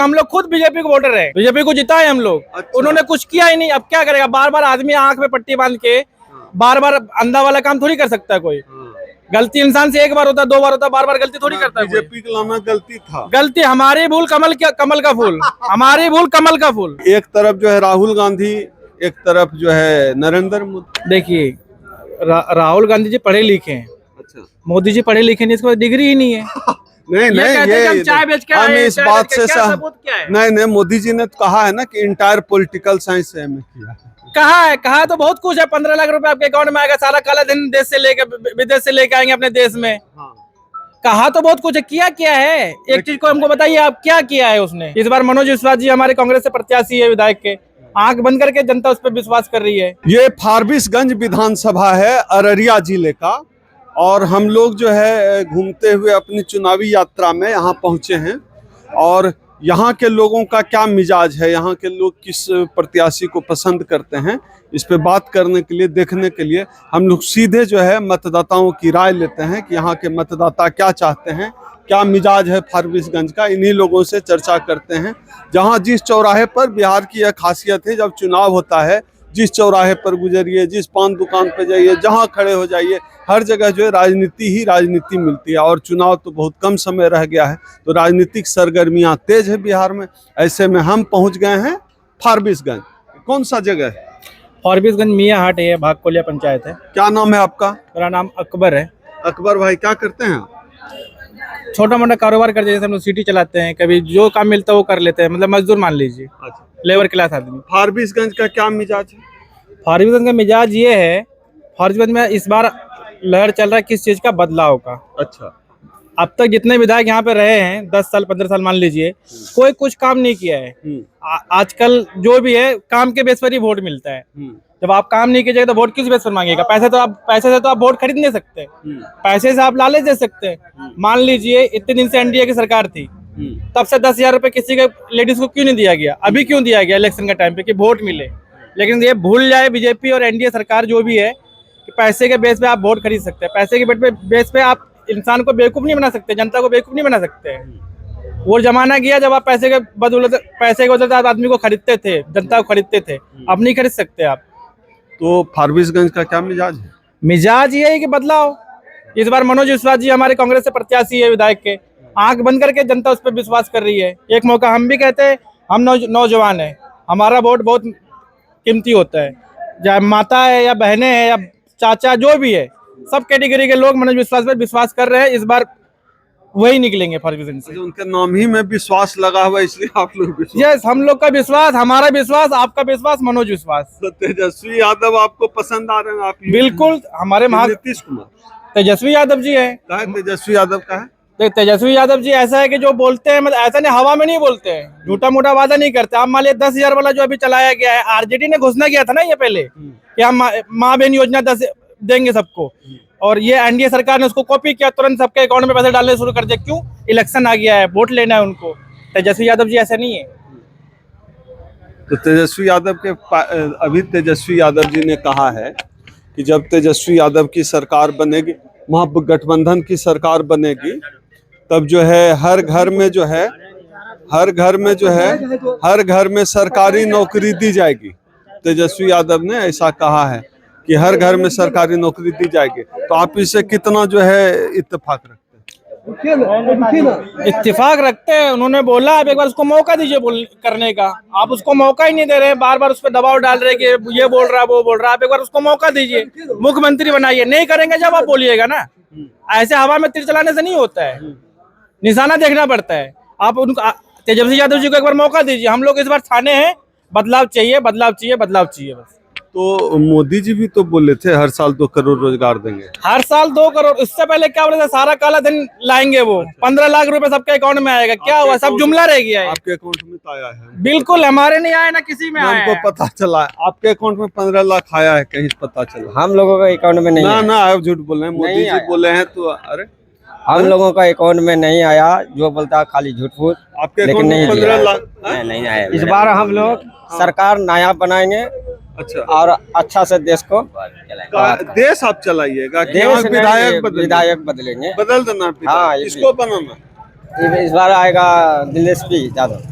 हम लोग खुद बीजेपी को वोटर है, बीजेपी को जिताए हम लोग। अच्छा। उन्होंने कुछ किया ही नहीं, अब क्या करेगा? बार बार आदमी आंख में पट्टी बांध के बार बार अंधा वाला काम थोड़ी कर सकता है कोई। गलती इंसान से एक बार होता है, 2 बार होता है, बार बार गलती थोड़ी करता है कोई। बीजेपी के लाना गलती था। गलती हमारी भूल, कमल का फूल हमारी भूल, कमल का फूल। एक तरफ जो है राहुल गांधी, एक तरफ जो है नरेंद्र मोदी। देखिए राहुल गांधी जी पढ़े लिखे हैं, अच्छा। मोदी जी पढ़े लिखे नहीं, इसके पास डिग्री ही नहीं है। नहीं नहीं, कहते हैं कि हम चाय बेच के हम आए, इस चाय बात बेच के, से क्या सबूत क्या है? नहीं, मोदी जी ने तो कहा है ना कि इंटायर पॉलिटिकल साइंस से एमए किया है। कहा तो बहुत कुछ है। 15 लाख रुपए आपके अकाउंट में आएगा, सारा काला धन देश से लेके विदेश से लेके आएंगे अपने देश में। कहा तो बहुत कुछ है, किया क्या है? एक चीज को हमको बताइए, आप क्या किया है उसने? इस बार मनोज विश्वास जी हमारे कांग्रेस से प्रत्याशी है विधायक के, आंख बंद करके जनता उस पर विश्वास कर रही है। ये फारबिसगंज विधानसभा है अररिया जिले का, और हम लोग जो है घूमते हुए अपनी चुनावी यात्रा में यहाँ पहुँचे हैं। और यहाँ के लोगों का क्या मिजाज है, यहाँ के लोग किस प्रत्याशी को पसंद करते हैं, इस पे बात करने के लिए, देखने के लिए हम लोग सीधे जो है मतदाताओं की राय लेते हैं कि यहाँ के मतदाता क्या चाहते हैं, क्या मिजाज है फारबिसगंज का। इन्हीं लोगों से चर्चा करते हैं। जहाँ जिस चौराहे पर, बिहार की यह खासियत है, जब चुनाव होता है जिस चौराहे पर गुजरिए, जिस पान दुकान पर जाइए, जहाँ खड़े हो जाइए, हर जगह जो है राजनीति ही राजनीति मिलती है। और चुनाव तो बहुत कम समय रह गया है, तो राजनीतिक सरगर्मियाँ तेज है बिहार में। ऐसे में हम पहुँच गए हैं फारबिसगंज। कौन सा जगह है? फारबिसगंज मियाँ हाट है, भागकोलिया पंचायत है। क्या नाम है आपका? मेरा नाम अकबर है। अकबर भाई, क्या करते हैं? छोटा मोटा कारोबार करते हैं, जैसे हम लोग सिटी चलाते हैं, कभी जो काम मिलता है वो कर लेते हैं, मतलब मजदूर मान लीजिए। अच्छा। लेबर क्लास आदमी। फारबिसगंज का क्या मिजाज है? फारबिसगंज का मिजाज ये है, फारबिसगंज में इस बार लहर चल रहा है किस चीज का? बदलाव का। अच्छा। अब तक जितने विधायक यहाँ पे रहे हैं, 10 साल 15 साल मान लीजिए, कोई कुछ काम नहीं किया है। आजकल जो भी है काम के बेस पर ही वोट मिलता है। जब आप काम नहीं कीजिएगा तो वोट किस बेस पर मांगेगा? पैसे से तो आप वोट खरीद नहीं सकते। पैसे से आप लालच दे सकते हैं। मान लीजिए इतने दिन से एनडीए की सरकार थी, तब से 10,000 रुपए किसी के लेडीज को क्यों नहीं दिया गया? अभी क्यों दिया गया इलेक्शन के टाइम पे कि वोट मिले? लेकिन ये भूल जाए बीजेपी और एनडीए सरकार जो भी है कि पैसे के बेस पे आप वोट खरीद सकते हैं। पैसे के बेस पे आप इंसान को बेवकूफ नहीं बना सकते, जनता को बेवकूफ नहीं बना सकते। वो जमाना गया जब आप पैसे के बदौलत आप आदमी को खरीदते थे, जनता को खरीदते थे। अब नहीं खरीद सकते आप। तो फारबिसगंज का क्या मिजाज है? मिजाज ये है कि बदलाव। इस बार मनोज विश्वास जी हमारे कांग्रेस से प्रत्याशी है विधायक के, आंख बंद करके जनता उस पर विश्वास कर रही है। एक मौका हम भी कहते हैं, हम नौजवान है, हमारा वोट बहुत कीमती होता है। चाहे माता है या बहनें हैं या चाचा, जो भी है, सब कैटेगरी के लोग मनोज विश्वास पर विश्वास कर रहे हैं। इस बार वही निकलेंगे फारबिसगंज से। उनके नाम ही में विश्वास लगा हुआ, इसलिए आप लोग यस, हम लोग का विश्वास, हमारा विश्वास, आपका विश्वास, मनोज विश्वास। तो तेजस्वी यादव आपको पसंद आ रहे हैं? आप बिल्कुल, हमारे नीतीश कुमार, तेजस्वी यादव जी है। तेजस्वी यादव का है? तेजस्वी यादव जी ऐसा है कि जो बोलते हैं, मतलब ऐसा नहीं हवा में नहीं बोलते हैं, झूठा मोटा वादा नहीं करते। आप मान लिया 10,000 वाला जो अभी चलाया गया है, आरजेडी ने घोषणा किया था ना ये पहले कि हम माँ बहन योजना 10 देंगे सबको, और ये एनडीए सरकार ने उसको कॉपी किया, तुरंत सबके अकाउंट में पैसे डालने शुरू कर दिया। क्यों? इलेक्शन आ गया है, वोट लेना है उनको। तेजस्वी यादव जी ऐसा नहीं है। तो तेजस्वी यादव के अभी तेजस्वी यादव जी ने कहा है कि जब तेजस्वी यादव की सरकार बनेगी, महागठबंधन की सरकार बनेगी, तब जो है हर घर में सरकारी नौकरी दी जाएगी। तेजस्वी यादव ने ऐसा कहा है कि हर घर में सरकारी नौकरी दी जाएगी। तो आप इससे कितना जो है इत्तेफाक रखते हैं? इत्तेफाक रखते हैं। उन्होंने बोला, अब एक बार उसको मौका दीजिए करने का। आप उसको मौका ही नहीं दे रहे, बार बार उस पर दबाव डाल रहे कि ये बोल रहा है, वो बोल रहा है। आप एक बार उसको मौका दीजिए, मुख्यमंत्री बनाइए। नहीं करेंगे जब आप बोलिएगा ना, ऐसे हवा में तीर चलाने से नहीं होता है, निशाना देखना पड़ता है। आप उनको, तेजस्वी यादव जी को एक बार मौका दीजिए। हम लोग इस बार ठाने हैं, बदलाव चाहिए, बदलाव चाहिए, बदलाव चाहिए बस। तो मोदी जी भी तो बोले थे हर साल 2 करोड़ रोजगार देंगे। हर साल 2 करोड़, इससे पहले क्या बोले थे? सारा काला धन लाएंगे, वो 15 लाख रुपए सबके अकाउंट में आएगा। क्या हुआ? सब जुमला रह गया है। आपके अकाउंट में तो आया है? बिल्कुल, हमारे नहीं आया ना किसी में आया। हमको पता चला आपके अकाउंट में 15 लाख आया है, कहीं पता चला? हम लोगों का अकाउंट में नहीं आया। ना आप झूठ बोल रहे हैं, मोदी जी बोले हैं तो। अरे हम लोगों का अकाउंट में नहीं आया, जो बोलता है खाली झूठ फूट। आपके लेकिन अकाउंट में नहीं 15 लाख नहीं आया। इस बार हम लोग सरकार नया बनाएंगे। अच्छा। और अच्छा से देश को देश आप चलाइएगा? विधायक बदलेंगे, बदल देना। हाँ, इसको बनाना। इस बार आएगा दिलेश यादव।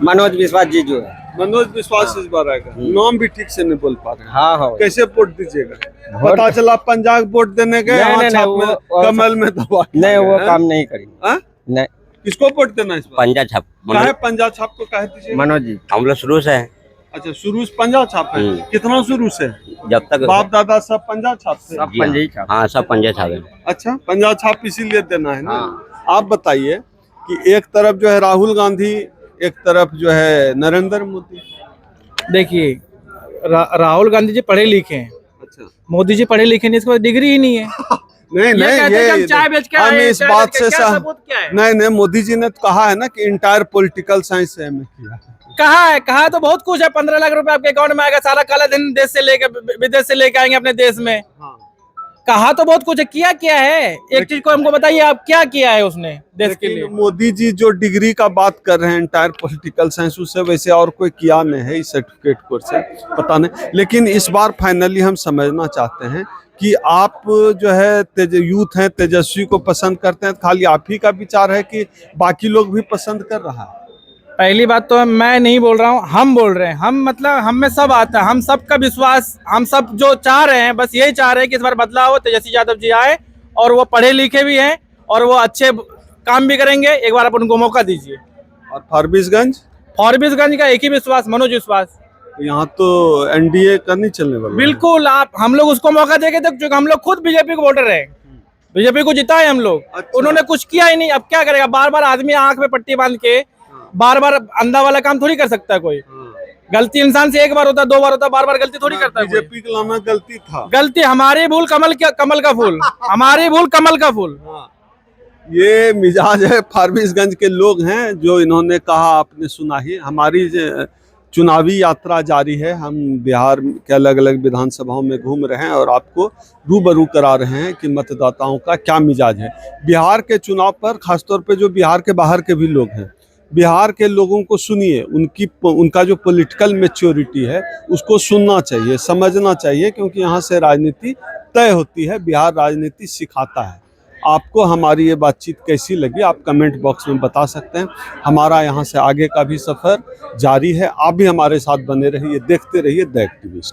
मनोज विश्वास जी जो है। मनोज विश्वास इस बार आएगा। नाम भी ठीक से नहीं बोल पा रहे हैं। हाँ हाँ कैसे वोट दीजिएगा? वोट- पता चला पंजाब वोट देने गए, नहीं, वहाँ नहीं, छाप नहीं, में वो- कमल में दबा के नहीं, वो गए, काम नहीं करेंगे। हाँ? नहीं, किसको वोट देना इस बार? पंजा छाप काहे पंजाब छाप को काहे दीजिएगा? मनोज जी। हम लोग शुरू से हैं, अच्छा, शुरू से पंजाब छाप है। कितना शुरू से? जब तक बाप दादा सब पंजाब छाप से। सब जी हाँ। पंजाबी छाप। हाँ सब पंजा छाप है। अच्छा, पंजाब छाप इसीलिए देना है ना। हाँ। आप बताइए कि एक तरफ जो है राहुल गांधी, एक तरफ जो है नरेंद्र मोदी। देखिए राहुल गांधी जी पढ़े लिखे हैं, अच्छा, मोदी जी पढ़े लिखे नहीं, इसके पास डिग्री ही नहीं है। नहीं ये नहीं, कहते हैं कि हम चाय बेच के हम आए, इस चाय बात बेच के, से क्या सबूत क्या है? नहीं नहीं, मोदी जी ने तो कहा है ना कि इंटायर पॉलिटिकल साइंस से एमए किया है। कहा है, कहा तो बहुत कुछ है। 15 लाख रुपए आपके अकाउंट में आएगा, सारा काला धन देश से लेके विदेश से लेके आएंगे अपने देश में। हाँ। कहा तो बहुत कुछ है, किया क्या है? एक चीज को हमको बताइए, आप क्या किया है उसने देश के लिए? लेकिन मोदी जी जो डिग्री का बात कर रहे हैं इंटायर पॉलिटिकल साइंस, उससे वैसे और कोई किया नहीं है इस सर्टिफिकेट कोर्स से, पता नहीं। लेकिन इस बार फाइनली हम समझना चाहते हैं कि आप जो है यूथ हैं, तेजस्वी को पसंद करते हैं, खाली आप ही का विचार है कि बाकी लोग भी पसंद कर रहा है? पहली बात तो मैं नहीं बोल रहा हूँ, हम बोल रहे हैं। हम मतलब हम में सब आता है, हम सबका विश्वास, हम सब जो चाह रहे हैं, बस यही चाह रहे हैं कि इस बार बदलाव हो, तेजस्वी यादव जी आए और वो पढ़े लिखे भी हैं और वो अच्छे काम भी करेंगे। एक बार आप उनको मौका दीजिए। और फारबिसगंज का एक ही विश्वास, मनोज विश्वास। यहाँ तो एनडीए का नहीं चलने वाला। बिल्कुल, आप हम लोग उसको मौका देंगे तो, क्योंकि हम लोग खुद बीजेपी को वोटर है, बीजेपी को जिताए हम लोग। अच्छा। उन्होंने कुछ किया ही नहीं, अब क्या करेगा? बार बार आदमी आंख में पट्टी बांध के बार बार अंधा वाला काम थोड़ी कर सकता है कोई। गलती इंसान से एक बार होता है, 2 बार होता है, बार बार गलती थोड़ी करता है कोई। बीजेपी को लाना गलती था। गलती हमारी भूल, कमल का फूल हमारी भूल, कमल का फूल। ये मिजाज है फारबिसगंज के लोग हैं जो इन्होंने कहा, आपने सुना ही। हमारी चुनावी यात्रा जारी है, हम बिहार के अलग अलग विधानसभाओं में घूम रहे हैं और आपको रूबरू करा रहे हैं कि मतदाताओं का क्या मिजाज है बिहार के चुनाव पर। खासतौर पे जो बिहार के बाहर के भी लोग हैं, बिहार के लोगों को सुनिए, उनका जो पॉलिटिकल मैच्योरिटी है उसको सुनना चाहिए, समझना चाहिए, क्योंकि यहाँ से राजनीति तय होती है। बिहार राजनीति सिखाता है। आपको हमारी ये बातचीत कैसी लगी आप कमेंट बॉक्स में बता सकते हैं। हमारा यहाँ से आगे का भी सफ़र जारी है। आप भी हमारे साथ बने रहिए, देखते रहिए द एक्टिविस्ट।